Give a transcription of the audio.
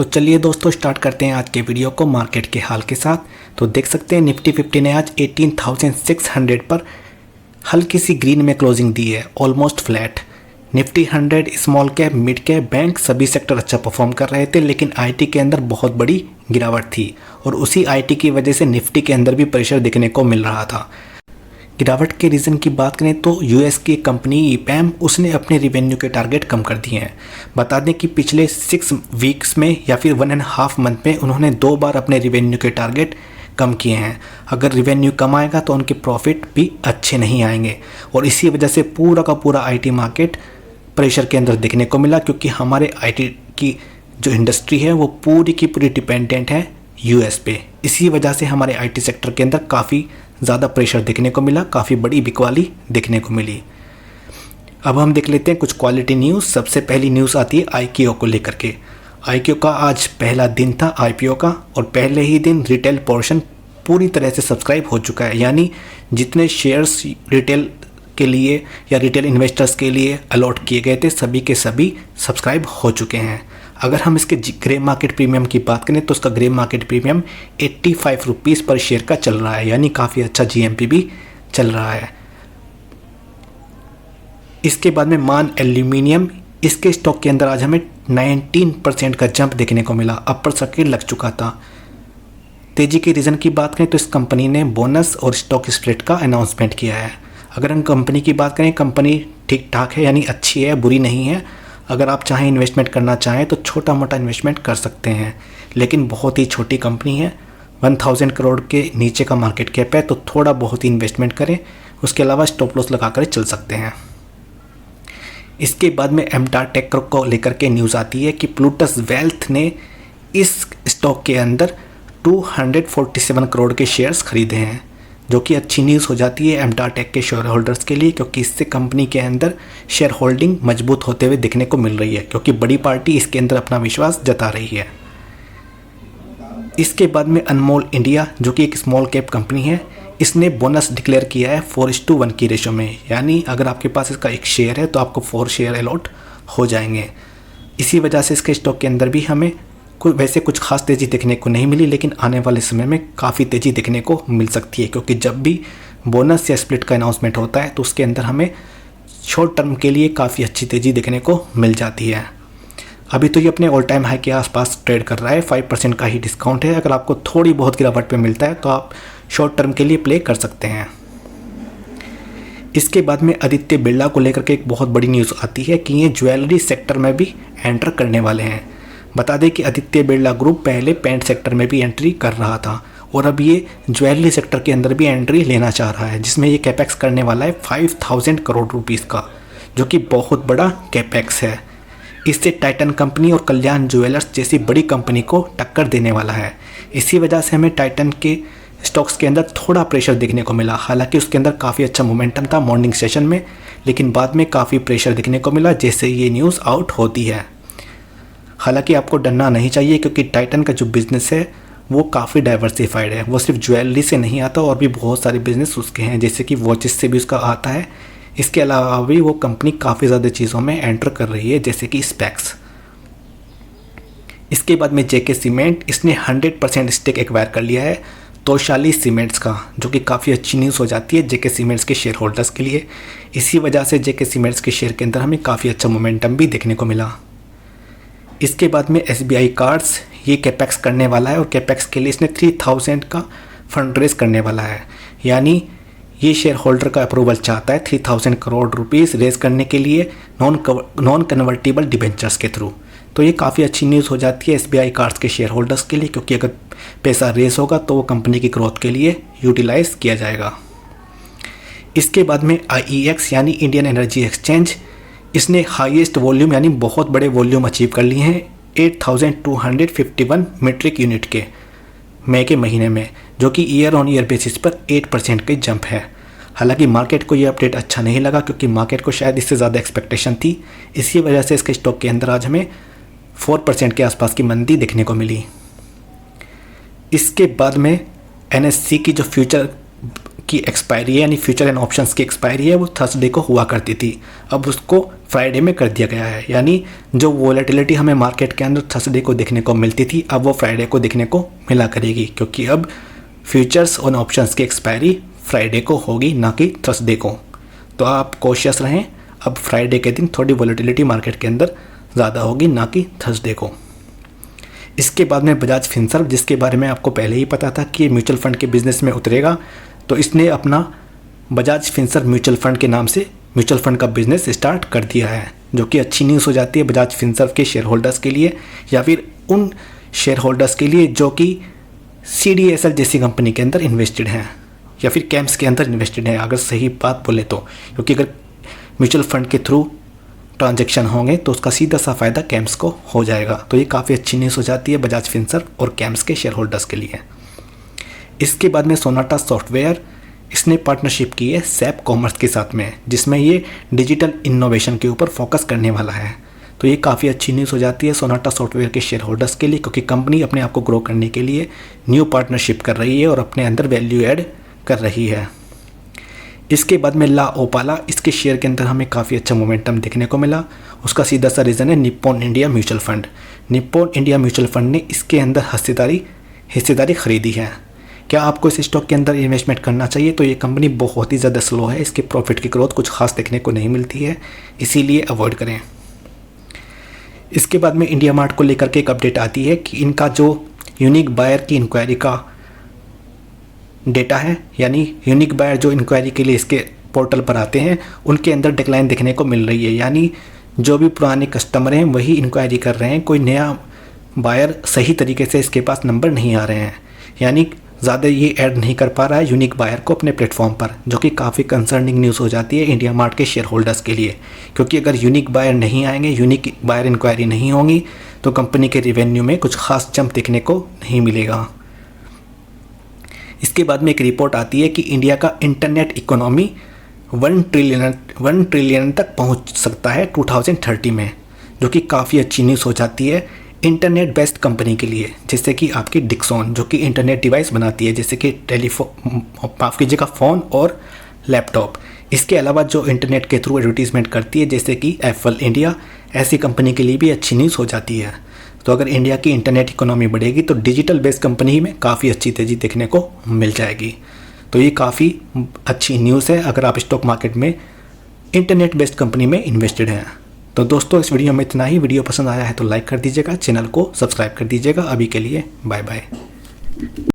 तो चलिए दोस्तों स्टार्ट करते हैं आज के वीडियो को मार्केट के हाल के साथ। तो देख सकते हैं निफ्टी 50 ने आज 18,600 पर हल्की सी ग्रीन में क्लोजिंग दी है, almost flat. Nifty 100 small cap, mid cap, bank सभी सेक्टर अच्छा परफॉर्म कर रहे थे, लेकिन आईटी के अंदर बहुत बड़ी गिरावट थी और उसी आईटी की वजह से निफ्टी के अंदर भी प्रेशर देखने को मिल रहा था। गिरावट के रीज़न की बात करें तो यूएस की कंपनी ईपैम उसने अपने रिवेन्यू के टारगेट कम कर दिए हैं। बता दें कि पिछले 6 वीक्स में या फिर 1.5 मंथ में उन्होंने 2 बार अपने रिवेन्यू के टारगेट कम किए हैं। अगर रिवेन्यू कम आएगा तो उनके प्रॉफिट भी अच्छे नहीं आएंगे और इसी वजह से पूरा का पूरा आईटी मार्केट प्रेशर के अंदर देखने को मिला, क्योंकि हमारे आईटी की जो इंडस्ट्री है वो पूरी की पूरी डिपेंडेंट है यूएस पे। इसी वजह से हमारे आईटी सेक्टर के अंदर काफ़ी ज़्यादा प्रेशर देखने को मिला, काफ़ी बड़ी बिकवाली देखने को मिली। अब हम देख लेते हैं कुछ क्वालिटी न्यूज़। सबसे पहली न्यूज़ आती है आईक्यू को लेकर के। आईक्यू का आज पहला दिन था आईपीओ का और पहले ही दिन रिटेल पोर्शन पूरी तरह से सब्सक्राइब हो चुका है, यानी जितने शेयर्स रिटेल के लिए या रिटेल इन्वेस्टर्स के लिए अलॉट किए गए थे सभी के सभी सब्सक्राइब हो चुके हैं। अगर हम इसके ग्रे मार्केट प्रीमियम की बात करें तो उसका ग्रे मार्केट प्रीमियम 85 रुपीज़ पर शेयर का चल रहा है, यानी काफ़ी अच्छा जीएमपी भी चल रहा है। इसके बाद में मान एल्यूमिनियम, इसके स्टॉक के अंदर आज हमें 19% का जंप देखने को मिला, अपर सर्किट लग चुका था। तेजी के रीज़न की बात करें तो इस कंपनी ने बोनस और स्टॉक स्प्लिट का अनाउंसमेंट किया है। अगर हम कंपनी की बात करें, कंपनी ठीक ठाक है, यानी अच्छी है, बुरी नहीं है। अगर आप चाहें इन्वेस्टमेंट करना चाहें तो छोटा मोटा इन्वेस्टमेंट कर सकते हैं, लेकिन बहुत ही छोटी कंपनी है। 1000 करोड़ के नीचे का मार्केट कैप है, तो थोड़ा बहुत ही इन्वेस्टमेंट करें, उसके अलावा स्टॉप लॉस लगा कर चल सकते हैं। इसके बाद में एमटार टेक को लेकर के न्यूज़ आती है कि प्लूटस वेल्थ ने इस स्टॉक के अंदर 247 करोड़ के शेयर्स खरीदे हैं, जो कि अच्छी न्यूज़ हो जाती है एमटार टेक के शेयर होल्डर्स के लिए, क्योंकि इससे कंपनी के अंदर शेयर होल्डिंग मजबूत होते हुए दिखने को मिल रही है, क्योंकि बड़ी पार्टी इसके अंदर अपना विश्वास जता रही है। इसके बाद में अनमोल इंडिया, जो कि एक स्मॉल कैप कंपनी है, इसने बोनस डिक्लेयर किया है 4:1 की रेशो में, यानी अगर आपके पास इसका एक शेयर है तो आपको 4 शेयर अलॉट हो जाएंगे। इसी वजह से इसके स्टॉक के अंदर भी हमें वैसे कुछ खास तेज़ी देखने को नहीं मिली, लेकिन आने वाले समय में काफ़ी तेज़ी देखने को मिल सकती है, क्योंकि जब भी बोनस या स्प्लिट का अनाउंसमेंट होता है तो उसके अंदर हमें शॉर्ट टर्म के लिए काफ़ी अच्छी तेज़ी देखने को मिल जाती है। अभी तो ये अपने ऑल टाइम हाई के आसपास ट्रेड कर रहा है, 5% का ही डिस्काउंट है। अगर आपको थोड़ी बहुत गिरावट पे मिलता है तो आप शॉर्ट टर्म के लिए प्ले कर सकते हैं। इसके बाद में आदित्य बिरला को लेकर के एक बहुत बड़ी न्यूज़ आती है कि ये ज्वेलरी सेक्टर में भी एंटर करने वाले हैं। बता दें कि आदित्य बिरला ग्रुप पहले पेंट सेक्टर में भी एंट्री कर रहा था और अब ये ज्वेलरी सेक्टर के अंदर भी एंट्री लेना चाह रहा है, जिसमें ये कैपेक्स करने वाला है 5000 करोड़ रुपीज़ का, जो कि बहुत बड़ा कैपेक्स है। इससे टाइटन कंपनी और कल्याण ज्वेलर्स जैसी बड़ी कंपनी को टक्कर देने वाला है। इसी वजह से हमें टाइटन के स्टॉक्स के अंदर थोड़ा प्रेशर देखने को मिला। हालांकि उसके अंदर काफ़ी अच्छा मोमेंटम था मॉर्निंग सेशन में, लेकिन बाद में काफ़ी प्रेशर देखने को मिला जैसे ये न्यूज़ आउट होती है। हालांकि आपको डरना नहीं चाहिए, क्योंकि टाइटन का जो बिज़नेस है वो काफ़ी डाइवर्सिफाइड है। वो सिर्फ ज्वेलरी से नहीं आता और भी बहुत सारे बिजनेस उसके हैं, जैसे कि वॉचेस से भी उसका आता है। इसके अलावा भी वो कंपनी काफ़ी ज़्यादा चीज़ों में एंटर कर रही है, जैसे कि स्पेक्स। इसके बाद में जेके सीमेंट, इसने 100% स्टेक एक्वायर कर लिया है तोशाली सीमेंट्स का, जो कि काफ़ी अच्छी न्यूज़ हो जाती है जेके सीमेंट्स के शेयर होल्डर्स के लिए। इसी वजह से जेके सीमेंट्स के शेयर के अंदर हमें काफ़ी अच्छा मोमेंटम भी देखने को मिला। इसके बाद में एसबीआई कार्ड्स, ये कैपेक्स करने वाला है और कैपेक्स के लिए इसने 3000 का फंड रेज करने वाला है, यानी ये शेयर होल्डर का अप्रूवल चाहता है 3000 करोड़ रुपीज़ रेज करने के लिए नॉन कन्वर्टेबल डिबेंचर्स के थ्रू। तो ये काफ़ी अच्छी न्यूज़ हो जाती है एसबीआई कार्ड्स के शेयर होल्डर्स के लिए, क्योंकि अगर पैसा रेज होगा तो वो कंपनी की ग्रोथ के लिए यूटिलाइज किया जाएगा। इसके बाद में आईईएक्स यानी इंडियन एनर्जी एक्सचेंज, इसने हाईएस्ट वॉल्यूम यानी बहुत बड़े वॉल्यूम अचीव कर लिए हैं 8251 मीट्रिक यूनिट के मई के महीने में, जो कि ईयर ऑन ईयर बेसिस पर 8% की जंप है। हालांकि मार्केट को ये अपडेट अच्छा नहीं लगा, क्योंकि मार्केट को शायद इससे ज़्यादा एक्सपेक्टेशन थी। इसी वजह से इसके स्टॉक के अंदर आज हमें 4% के आसपास की मंदी देखने को मिली। इसके बाद में एनएससी की जो फ्यूचर की एक्सपायरी है, यानी फ्यूचर एंड ऑप्शंस की एक्सपायरी है, वो थर्सडे को हुआ करती थी, अब उसको फ्राइडे में कर दिया गया है। यानी जो वॉलेटिलिटी हमें मार्केट के अंदर थर्सडे को देखने को मिलती थी, अब वो फ्राइडे को देखने को मिला करेगी, क्योंकि अब फ्यूचर्स और ऑप्शंस की एक्सपायरी फ्राइडे को होगी, ना कि थर्सडे को। तो आप कॉशियस रहें, अब फ्राइडे के दिन थोड़ी वॉलेटिलिटी मार्केट के अंदर ज़्यादा होगी, ना कि थर्सडे को। इसके बाद में बजाज फिनसर्व, जिसके बारे में आपको पहले ही पता था कि म्यूचुअल फंड के बिज़नेस में उतरेगा, तो इसने अपना बजाज फिनसर्व म्यूचुअल फंड के नाम से म्यूचुअल फंड का बिज़नेस स्टार्ट कर दिया है, जो कि अच्छी न्यूज़ हो जाती है बजाज फिनसर्व के शेयर होल्डर्स के लिए, या फिर उन शेयर होल्डर्स के लिए जो कि CDSL जैसी कंपनी के अंदर इन्वेस्टेड हैं, या फिर कैम्स के अंदर इन्वेस्टेड हैं, अगर सही बात बोले तो। क्योंकि अगर म्यूचुअल फंड के थ्रू ट्रांजैक्शन होंगे तो उसका सीधा सा फ़ायदा कैम्स को हो जाएगा। तो ये काफ़ी अच्छी न्यूज़ हो जाती है बजाज फिनसर्व और कैम्स के शेयर होल्डर्स के लिए। इसके बाद में सोनाटा सॉफ्टवेयर, इसने पार्टनरशिप की है सैप कॉमर्स के साथ में, जिसमें ये डिजिटल इनोवेशन के ऊपर फोकस करने वाला है। तो ये काफ़ी अच्छी न्यूज़ हो जाती है सोनाटा सॉफ्टवेयर के शेयर होल्डर्स के लिए, क्योंकि कंपनी अपने आप को ग्रो करने के लिए न्यू पार्टनरशिप कर रही है और अपने अंदर वैल्यू ऐड कर रही है। इसके बाद में ला ओपाला, इसके शेयर के अंदर हमें काफ़ी अच्छा मोमेंटम देखने को मिला। उसका सीधा सा रीज़न है Nippon India mutual fund. Nippon India mutual fund ने इसके अंदर हिस्सेदारी खरीदी है। क्या आपको इस स्टॉक के अंदर इन्वेस्टमेंट करना चाहिए? तो ये कंपनी बहुत ही ज़्यादा स्लो है, इसके प्रॉफिट की ग्रोथ कुछ खास देखने को नहीं मिलती है, इसीलिए अवॉइड करें। इसके बाद में इंडिया मार्ट को लेकर के एक अपडेट आती है कि इनका जो यूनिक बायर की इंक्वायरी का डेटा है, यानी यूनिक बायर जो इंक्वायरी के लिए इसके पोर्टल पर आते हैं, उनके अंदर डिक्लाइन देखने को मिल रही है। यानी जो भी पुराने कस्टमर हैं वही इंक्वायरी कर रहे हैं, कोई नया बायर सही तरीके से इसके पास नंबर नहीं आ रहे हैं, यानी ज़्यादा ये ऐड नहीं कर पा रहा है यूनिक बायर को अपने प्लेटफॉर्म पर, जो कि काफ़ी कंसर्निंग न्यूज़ हो जाती है इंडिया मार्ट के शेयर होल्डर्स के लिए। क्योंकि अगर यूनिक बायर नहीं आएंगे, यूनिक बायर इंक्वायरी नहीं होंगी, तो कंपनी के रेवेन्यू में कुछ खास जंप देखने को नहीं मिलेगा। इसके बाद में एक रिपोर्ट आती है कि इंडिया का इंटरनेट इकोनॉमी 1 ट्रिलियन तक पहुंच सकता है 2030 में, जो कि काफ़ी अच्छी न्यूज़ हो जाती है इंटरनेट बेस्ड कंपनी के लिए, जैसे कि आपकी डिक्सॉन, जो कि इंटरनेट डिवाइस बनाती है, जैसे कि माफ़ कीजिएगा फ़ोन और लैपटॉप। इसके अलावा जो इंटरनेट के थ्रू एडवर्टीज़मेंट करती है, जैसे कि एप्पल इंडिया, ऐसी कंपनी के लिए भी अच्छी न्यूज़ हो जाती है। तो अगर इंडिया की इंटरनेट इकोनॉमी बढ़ेगी तो डिजिटल बेस्ड कंपनी में काफ़ी अच्छी तेज़ी देखने को मिल जाएगी। तो ये काफ़ी अच्छी न्यूज़ है अगर आप स्टॉक मार्केट में इंटरनेट बेस्ड कंपनी में इन्वेस्टेड हैं। तो दोस्तों इस वीडियो में इतना ही। वीडियो पसंद आया है तो लाइक कर दीजिएगा, चैनल को सब्सक्राइब कर दीजिएगा। अभी के लिए बाय बाय।